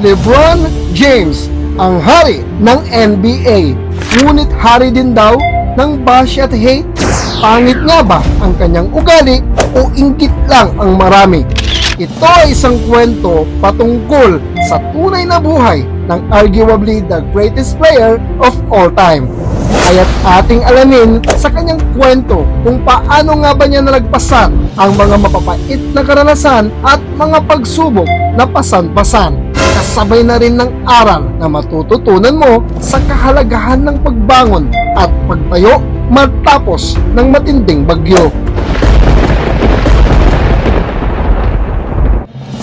LeBron James, ang hari ng NBA. Ngunit hari din daw ng bash at hate. Pangit nga ba ang kanyang ugali o inggit lang ang marami? Ito ay isang kwento patungkol sa tunay na buhay ng arguably the greatest player of all time. Kaya't ating alamin sa kanyang kwento kung paano nga ba niya nalagpasan ang mga mapapait na karanasan at mga pagsubok na pasan-pasan. Kasabay na rin ng aral na matututunan mo sa kahalagahan ng pagbangon at pagtayo matapos ng matinding bagyo.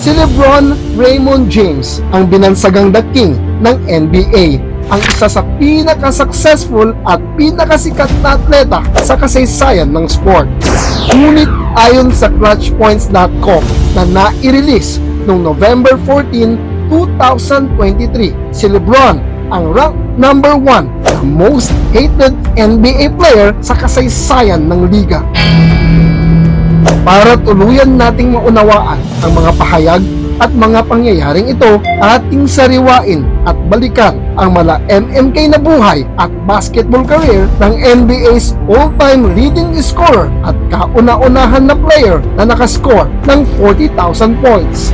Si LeBron Raymond James ang binansagang The King ng NBA, ang isa sa pinaka-successful at pinakasikat na atleta sa kasaysayan ng sport. Ngunit ayon sa ClutchPoints.com na nai-release noong November 14, 2023, si LeBron ang rank number 1 na most hated NBA player sa kasaysayan ng liga. Para tuluyan nating maunawaan ang mga pahayag at mga pangyayaring ito, ating sariwain at balikan ang mala MMK na buhay at basketball career ng NBA's all-time leading scorer at kauna-unahan na player na nakascore ng 40,000 points.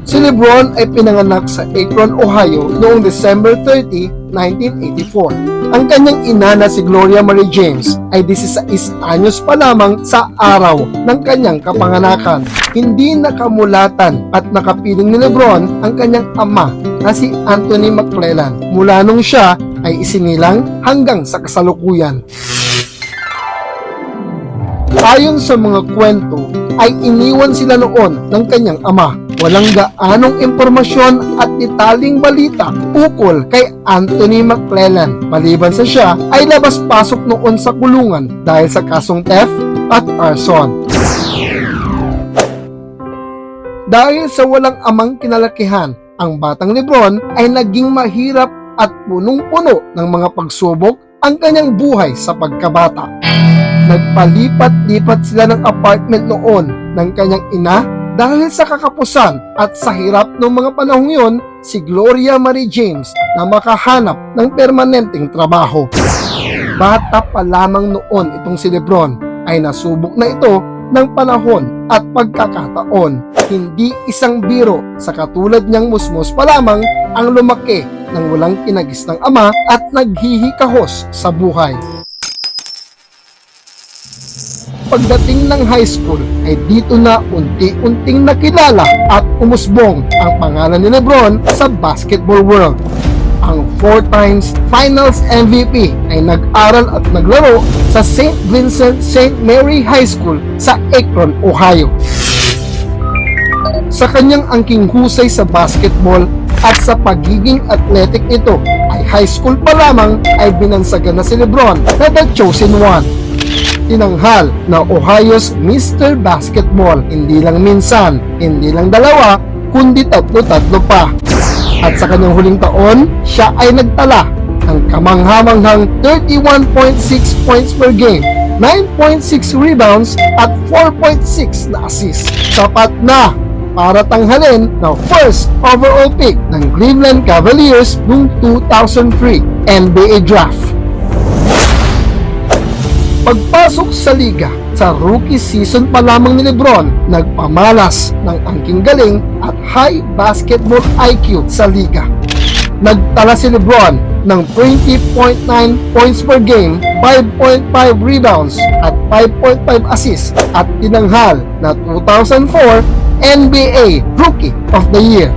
Si LeBron ay pinanganak sa Akron, Ohio noong December 30, 1984. Ang kanyang ina na si Gloria Marie James ay 16 anyos pa lamang sa araw ng kanyang kapanganakan. Hindi nakamulatan at nakapiling ni LeBron ang kanyang ama na si Anthony McClellan mula nung siya ay isinilang hanggang sa kasalukuyan. Ayon sa mga kwento, ay iniwan sila noon ng kanyang ama. Walang gaanong impormasyon at detaling balita ukol kay Anthony McClellan maliban sa siya ay labas-pasok noon sa kulungan dahil sa kasong theft at arson. Dahil sa walang amang kinalakihan, ang batang LeBron ay naging mahirap at punong-puno ng mga pagsubok ang kanyang buhay sa pagkabata. Nagpalipat-lipat sila ng apartment noon ng kanyang ina dahil sa kakapusan at sa hirap ng mga panahong yun, si Gloria Marie James na makahanap ng permanenteng trabaho. Bata pa lamang noon itong si LeBron ay nasubok na ito ng panahon at pagkakataon. Hindi isang biro sa katulad niyang musmos pa lamang ang lumaki ng walang kinagis ng ama at naghihikahos sa buhay. Pagdating ng high school ay dito na unti-unting nakilala at umusbong ang pangalan ni LeBron sa basketball world. Ang 4 times finals MVP ay nag-aral at naglaro sa St. Vincent St. Mary High School sa Akron, Ohio. Sa kanyang angking husay sa basketball at sa pagiging athletic nito ay high school pa lamang ay binansagan na si LeBron na the chosen one. Tinanghal na Ohio's Mr. Basketball, hindi lang minsan, hindi lang dalawa, kundi tatlo-tatlo pa. At sa kanyang huling taon, siya ay nagtala ng kamanghamanghang 31.6 points per game, 9.6 rebounds at 4.6 na assist. Sapat na para tanghalin na first overall pick ng Cleveland Cavaliers noong 2003 NBA Draft. Pagpasok sa liga, sa rookie season pa lamang ni LeBron, nagpamalas ng angking galing at high basketball IQ sa liga. Nagtala si LeBron ng 20.9 points per game, 5.5 rebounds at 5.5 assists at tinanghal na 2004 NBA Rookie of the Year.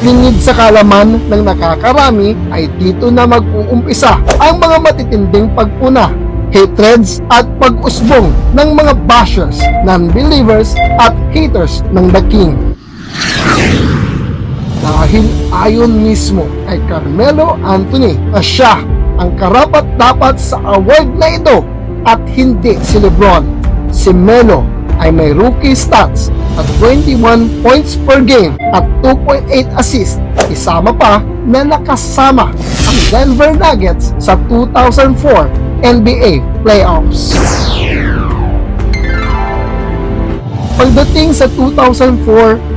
Lingid sa kalaman ng nakakarami ay dito na mag-uumpisa ang mga matitinding pagpuna, hatreds at pag-usbong ng mga bashers, non-believers at haters ng The King. Dahil ayon mismo kay Carmelo Anthony na siya ang karapat-dapat sa award na ito at hindi si LeBron, si Melo ay may rookie stats at 21 points per game at 2.8 assists. Isama pa na nakasama ang Denver Nuggets sa 2004 NBA Playoffs. Pagdating sa 2004-2005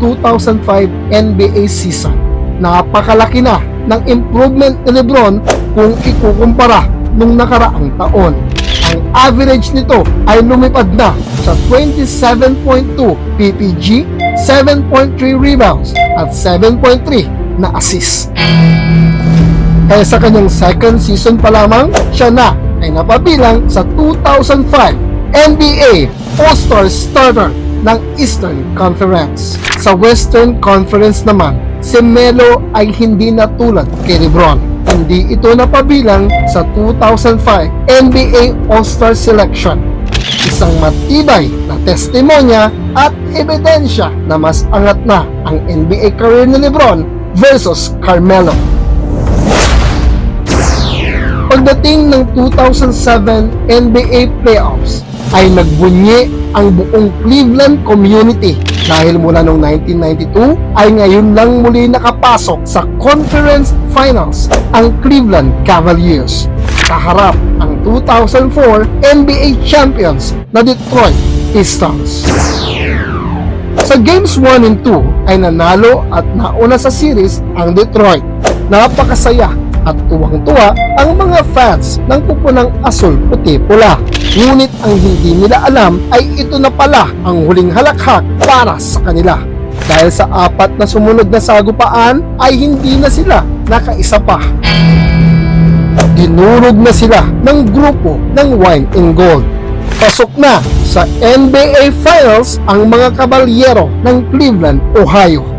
NBA season, napakalaki na ng improvement ni LeBron kung ikukumpara nung nakaraang taon. Ang average nito ay lumipad na sa 27.2 PPG, 7.3 rebounds at 7.3 na assist. Kaya sa kanyang second season pa lamang, siya na ay napabilang sa 2005 NBA All-Star Starter ng Eastern Conference. Sa Western Conference naman, si Melo ay hindi natulad kay LeBron. Hindi ito napabilang sa 2005 NBA All-Star Selection. Isang matibay na testimonya at ebidensya na mas angat na ang NBA career ni LeBron versus Carmelo. Pagdating ng 2007 NBA Playoffs, ay nagbunyi ang buong Cleveland community dahil mula noong 1992 ay ngayon lang muli nakapasok sa Conference Finals ang Cleveland Cavaliers. Kaharap ang 2004 NBA Champions na Detroit Pistons. Sa Games 1 and 2 ay nanalo at nauna sa series ang Detroit. Napakasaya at tuwang-tuwa ang mga fans ng kupunang asul, puti, pula. Ngunit ang hindi nila alam ay ito na pala ang huling halakhak para sa kanila. Dahil sa 4 na sumunod na sagupaan ay hindi na sila nakaisa pa. Dinurog na sila ng grupo ng Wine and Gold. Pasok na sa NBA Finals ang mga kabalyero ng Cleveland, Ohio.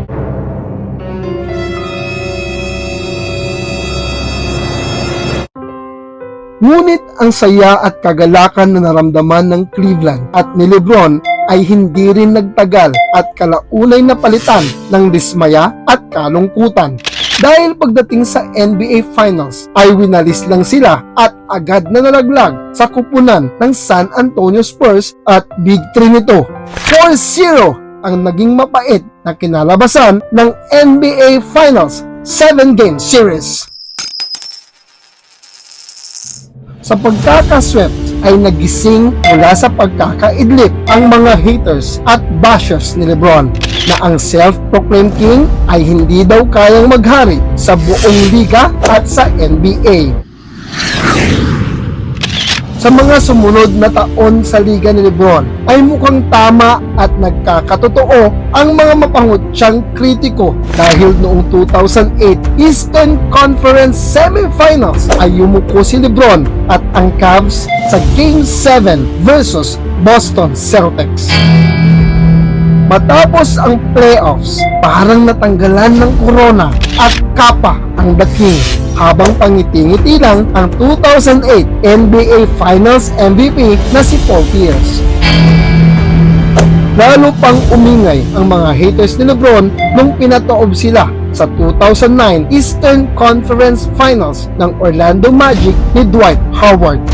Ngunit ang saya at kagalakan na naramdaman ng Cleveland at ni LeBron ay hindi rin nagtagal at kalaunay na palitan ng dismaya at kalungkutan. Dahil pagdating sa NBA Finals ay winalis lang sila at agad na nalaglag sa kupunan ng San Antonio Spurs at Big 3 nito. 4-0 ang naging mapait na kinalabasan ng NBA Finals 7-game series. Sa pagkakaswept ay nagising mula sa pagkakaidlip ang mga haters at bashers ni LeBron na ang self-proclaimed king ay hindi daw kayang maghari sa buong liga at sa NBA. Sa mga sumunod na taon sa liga ni LeBron ay mukhang tama at nagkakatotoo ang mga mapangutyang kritiko dahil noong 2008 Eastern Conference Semifinals ay yumuko si LeBron at ang Cavs sa Game 7 versus Boston Celtics. Matapos ang playoffs, parang natanggalan ng corona at kapa ang The King habang pangiti-ngiti lang ang 2008 NBA Finals MVP na si Paul Pierce. Lalo pang umingay ang mga haters ni LeBron nung pinataob sila sa 2009 Eastern Conference Finals ng Orlando Magic ni Dwight Howard.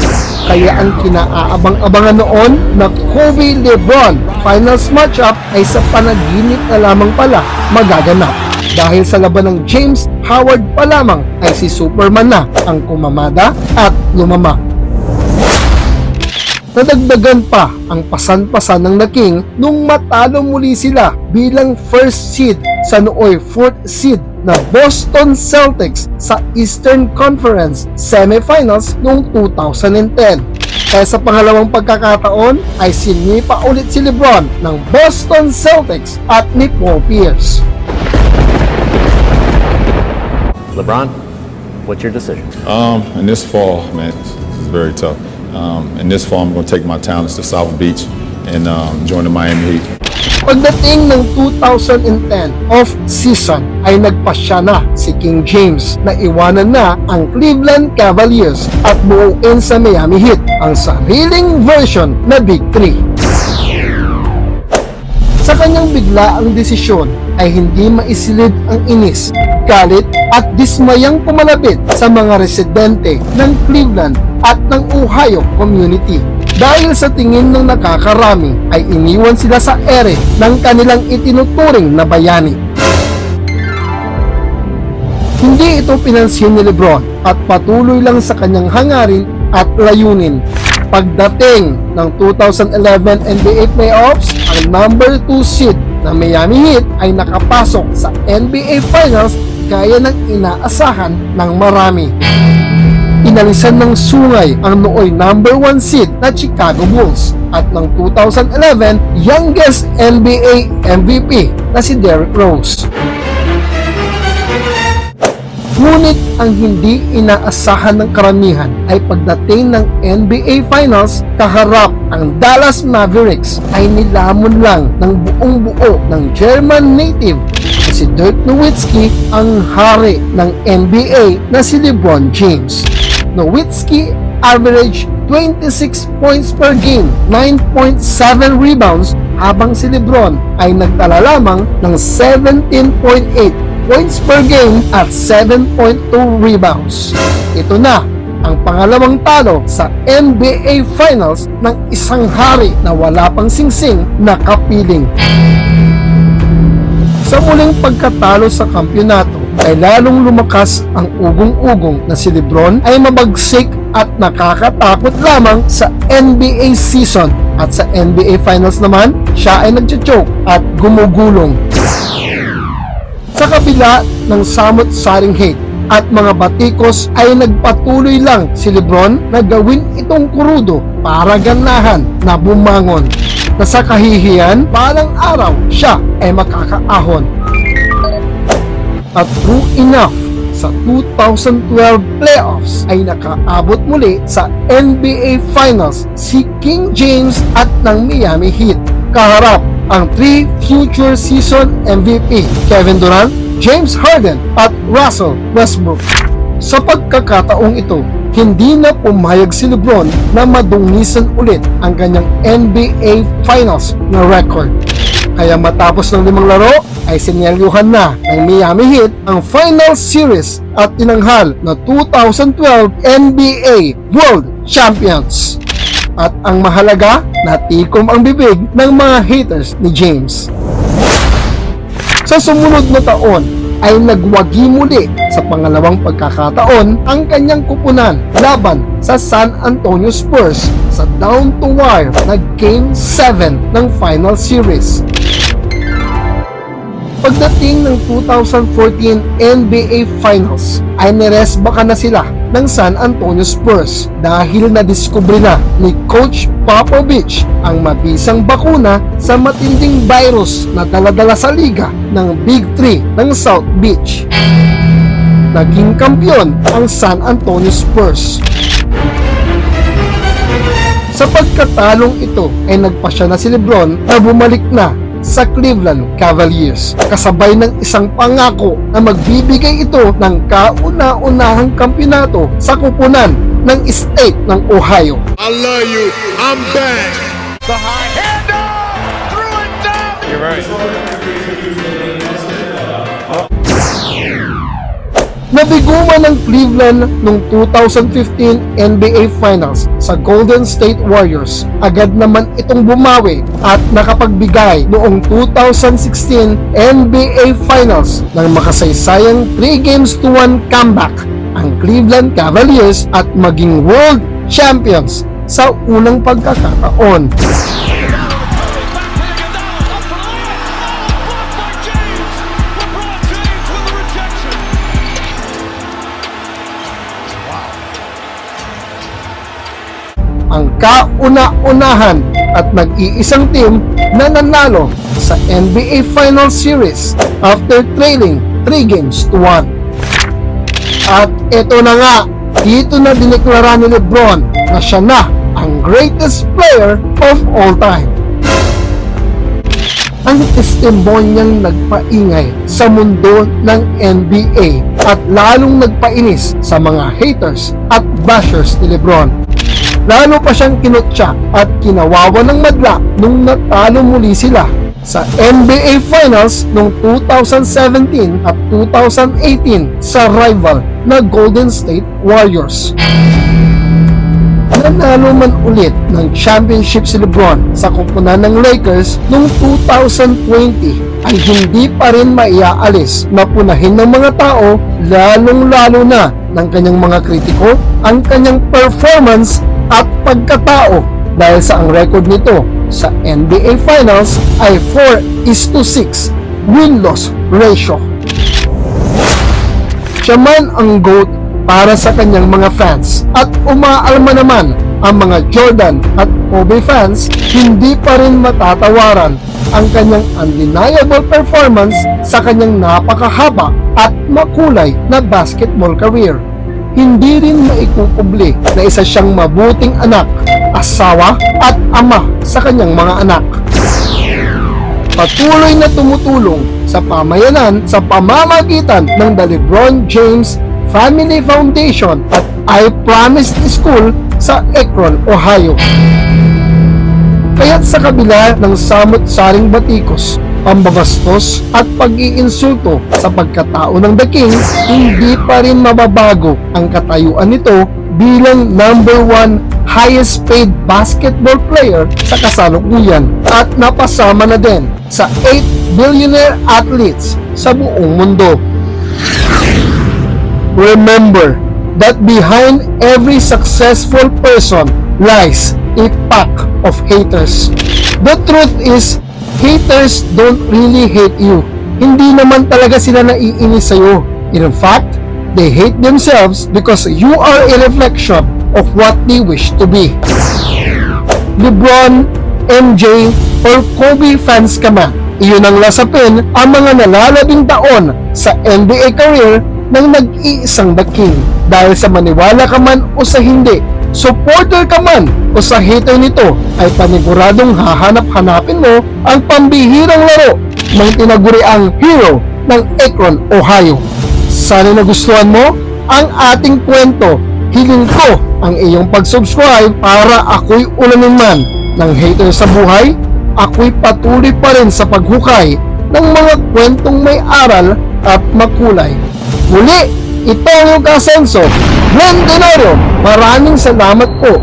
Kaya ang kinaaabang-abangan noon na Kobe-LeBron Finals matchup ay sa panaginip na lamang pala magaganap. Dahil sa laban ng James Howard pa lamang ay si Superman na ang kumamada at lumamang. Nadagdagan pa ang pasan-pasan ng The King nung matalo muli sila bilang first seed sa nooy fourth seed na Boston Celtics sa Eastern Conference Semifinals noong 2010. Kaya sa pangalawang pagkakataon ay sinipa ulit si LeBron ng Boston Celtics at ni Paul Pierce. LeBron, what's your decision? In this fall, man, this is very tough. In this fall, I'm going to take my talents to South Beach and join the Miami Heat. Pagdating ng 2010 off-season ay nagpasya na si King James na iwanan na ang Cleveland Cavaliers at buuin sa Miami Heat ang sariling version na Big 3. Sa kanyang biglaang desisyon ay hindi maisilid ang inis, galit at dismayang pumalapit sa mga residente ng Cleveland at ng Ohio community. Dahil sa tingin ng nakakarami ay iniwan sila sa ere ng kanilang itinuturing na bayani. Hindi ito pinansin ni LeBron at patuloy lang sa kanyang hangarin at layunin Pagdating ng 2011 NBA playoffs, ang number 2 seed na Miami Heat ay nakapasok sa NBA Finals gaya ng inaasahan ng marami. Inalisan ng sungay ang nooy number 1 seed na Chicago Bulls at ng 2011 youngest NBA MVP na si Derrick Rose. Ngunit ang hindi inaasahan ng karamihan ay pagdating ng NBA Finals, kaharap ang Dallas Mavericks ay nilamon lang ng buong buo ng German native na si Dirk Nowitzki ang hari ng NBA na si LeBron James. Nowitzki average 26 points per game, 9.7 rebounds, habang si LeBron ay nagtala lamang ng 17.8 points per game at 7.2 rebounds. Ito na ang pangalawang talo sa NBA Finals ng isang hari na wala pang singsing na kapiling. Sa muling pagkatalo sa kampyonato ay lalong lumakas ang ugong-ugong na si LeBron ay mabagsik at nakakatakot lamang sa NBA season, at sa NBA Finals naman siya ay nagcho-choke at gumugulong. Sa kabila ng samot-saring hate at mga batikos ay nagpatuloy lang si LeBron na gawin itong kurudo para ganahan na bumangon, na sa kahihiyan balang araw siya ay makakaahon. At true enough, sa 2012 playoffs ay nakaabot muli sa NBA Finals si King James at ng Miami Heat. Kaharap ang 3 future season MVP, Kevin Durant, James Harden at Russell Westbrook. Sa pagkakataong ito, hindi na pumayag si LeBron na madungisan ulit ang kanyang NBA Finals na record. Kaya matapos ng 5 laro ay sinyelyuhan na ng Miami Heat ang final series at tinanghal na 2012 NBA World Champions. At ang mahalaga, natikom ang bibig ng mga haters ni James. Sa sumunod na taon ay nagwagi muli sa pangalawang pagkakataon ang kanyang kupunan laban sa San Antonio Spurs sa down-to-wire na Game 7 ng Final Series. Pagdating ng 2014 NBA Finals ay niresbaka na sila ng San Antonio Spurs dahil nadiskubre na ni Coach Popovich ang mabisang bakuna sa matinding virus na daladala sa liga ng Big 3 ng South Beach. Naging kampiyon ang San Antonio Spurs. Sa pagkatalong ito ay nagpasya na si LeBron na bumalik na sa Cleveland Cavaliers, kasabay ng isang pangako na magbibigay ito ng kauna-unahang kampyonato sa kupunan ng state ng Ohio. I love you. I'm back. The high hander threw it down. You're right. Nabiguman ng Cleveland noong 2015 NBA Finals sa Golden State Warriors. Agad naman itong bumawi at nakapagbigay noong 2016 NBA Finals ng makasaysayang 3-1 comeback ang Cleveland Cavaliers at maging world champions sa unang pagkakataon. Ang kauna-unahan at nag-iisang team na nanalo sa NBA Final Series after trailing 3-1. At ito na nga, dito na dineklara ni LeBron na siya na ang greatest player of all time. Ang testimonyang nagpaingay sa mundo ng NBA at lalong nagpainis sa mga haters at bashers ni LeBron. Lalo pa siyang kinutya at kinawawa ng madla nung natalo muli sila sa NBA Finals noong 2017 at 2018 sa rival na Golden State Warriors. Nanalo man ulit ng championship si LeBron sa kupunan ng Lakers noong 2020 ay hindi pa rin maiaalis na punahin ng mga tao, lalong-lalo na ng kanyang mga kritiko, ang kanyang performance at pagkatao dahil sa ang record nito sa NBA Finals ay 4:6 win-loss ratio. Siya man ang GOAT para sa kanyang mga fans at umaalma naman ang mga Jordan at Kobe fans, hindi pa rin matatawaran ang kanyang undeniable performance sa kanyang napakahaba at makulay na basketball career. Hindi rin maikukubli na isa siyang mabuting anak, asawa at ama sa kanyang mga anak. Patuloy na tumutulong sa pamayanan sa pamamagitan ng The LeBron James Family Foundation at I Promised School sa Akron, Ohio. Kaya't sa kabila ng samot-saring batikos, pambabastos at pag-iinsulto sa pagkatao ng The King, hindi pa rin mababago ang katayuan nito bilang number 1 highest paid basketball player sa kasalukuyan at napasama na din sa 8 billionaire athletes sa buong mundo. Remember that behind every successful person lies a pack of haters. The truth is, haters don't really hate you. Hindi naman talaga sila naiinis sa'yo. In fact, they hate themselves because you are a reflection of what they wish to be. LeBron, MJ, or Kobe fans ka man, iyon ang lasapin ang mga nalalabing taon sa NBA career ng nag-iisang The King. Dahil sa maniwala ka man o sa hindi, supporter ka man o sa hater nito, ay paniguradong hahanap-hanapin mo ang pambihirang laro ng tinaguriang hero ng Akron, Ohio. Sana nagustuhan mo ang ating kwento. Hiling ko ang iyong pag-subscribe para ako'y ulanin man ng hater sa buhay, ako'y patuloy pa rin sa paghukay ng mga kwentong may aral at makulay. Muli, ito ang iyong kasenso, Glenn Tenorio. Maraming salamat po